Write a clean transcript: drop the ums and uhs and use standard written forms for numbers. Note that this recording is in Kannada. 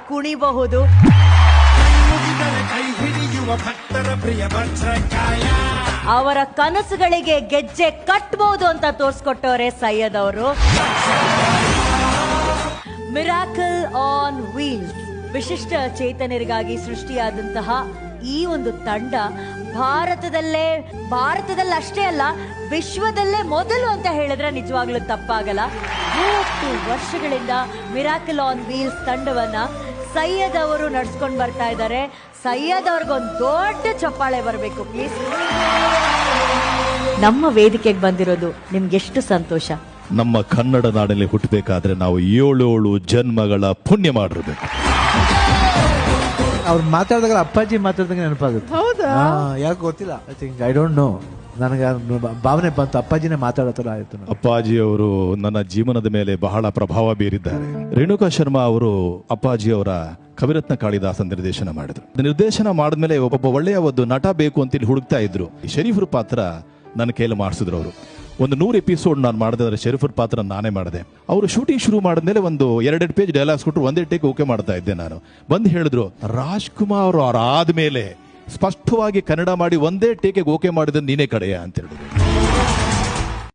ಕುಣಿಬಹುದು. ಅವರ ಕನಸುಗಳಿಗೆ ಗೆಜ್ಜೆ ಕಟ್ಟಬಹುದು ಅಂತ ತೋರಿಸ್ಕೊಟ್ಟವ್ರೆ ಸೈಯದ್ ಅವರು. ಮಿರಾಕಲ್ ಆನ್ ವೀಲ್ಸ್ ವಿಶಿಷ್ಟ ಚೇತನರಿಗಾಗಿ ಸೃಷ್ಟಿಯಾದಂತಹ ಈ ಒಂದು ತಂಡ ಭಾರತದಲ್ಲಷ್ಟೇ ಅಲ್ಲ, ವಿಶ್ವದಲ್ಲೇ ಮೊದಲು ಅಂತ ಹೇಳಿದ್ರೆ ನಿಜವಾಗ್ಲೂ ತಪ್ಪಾಗಲ್ಲ. 30 ವರ್ಷಗಳಿಂದ ಮಿರಾಕಲ್ ಆನ್ ವೀಲ್ಸ್ ತಂಡವನ್ನ ಸೈಯದ್ ಅವರು ನಡ್ಸ್ಕೊಂಡು ಬರ್ತಾ ಇದ್ದಾರೆ. ಸೈಯದ್ ಅವ್ರಿಗೊಂದು ದೊಡ್ಡ ಚಪ್ಪಾಳೆ ಬರಬೇಕು ಪ್ಲೀಸ್. ನಮ್ಮ ವೇದಿಕೆಗೆ ಬಂದಿರೋದು ನಿಮ್ಗೆ ಎಷ್ಟು ಸಂತೋಷ. ನಮ್ಮ ಕನ್ನಡ ನಾಡಲ್ಲಿ ಹುಟ್ಟಬೇಕಾದ್ರೆ ನಾವು 7 ಜನ್ಮಗಳ ಪುಣ್ಯ ಮಾಡಿರ್ಬೇಕು. ಅವ್ರು ಮಾತಾಡಿದಾಗ ಅಪ್ಪಾಜಿ ಮಾತಾಡಿದಾಗ ನೆನಪಾಗುತ್ತೆ. ಹೌದಾ? ಯಾಕೆ ಗೊತ್ತಿಲ್ಲ. ಐ ಡೋಂಟ್ ನೋ, ನನಗೆ ಭಾವನೆ ಬಂತು, ಅಪ್ಪಾಜಿನೇ ಮಾತಾಡೋ ಆಯ್ತು. ಅಪ್ಪಾಜಿ ಅವರು ನನ್ನ ಜೀವನದ ಮೇಲೆ ಬಹಳ ಪ್ರಭಾವ ಬೀರಿದ್ದಾರೆ. ರೇಣುಕಾ ಶರ್ಮಾ ಅವರು ಅಪ್ಪಾಜಿ ಅವರ ಕವಿರತ್ನ ಕಾಳಿದಾಸ ನಿರ್ದೇಶನ ಮಾಡಿದ್ರು. ನಿರ್ದೇಶನ ಮಾಡಿದ್ಮೇಲೆ ಒಬ್ಬ ಒಳ್ಳೆಯ ಒಂದು ನಟ ಬೇಕು ಅಂತೇಳಿ ಹುಡುಕ್ತಾ ಇದ್ರು. ಶರೀಫ್ರ ಪಾತ್ರ ನನ್ನ ಕೈಯಲ್ಲಿ ಮಾಡಿಸಿದ್ರು. ಅವರು ಒಂದು 100 ಎಪಿಸೋಡ್ ನಾನು ಮಾಡಿದ್ರೆ ಶರೀಫ್ರ ಪಾತ್ರ ನಾನೇ ಮಾಡಿದೆ. ಅವರು ಶೂಟಿಂಗ್ ಶುರು ಮಾಡಿದ್ಮೇಲೆ ಒಂದು 2 ಪೇಜ್ ಡೈಲಾಗ್ಸ್ ಕೊಟ್ಟರು, 1 ಟೇಕ್ ಓಕೆ ಮಾಡ್ತಾ ಇದ್ದೆ. ನಾನು ಬಂದು ಹೇಳಿದ್ರು, ರಾಜ್ಕುಮಾರ್ ಅವ್ರು ಆದ್ಮೇಲೆ ಸ್ಪಷ್ಟವಾಗಿ ಕನ್ನಡ ಮಾಡಿ 1 ಟೇಕಿಗೆ ಓಕೆ ಮಾಡಿದ್ರೆ ನೀನೇ ಕಡೆಯ ಅಂತ ಹೇಳಿದ್ರು.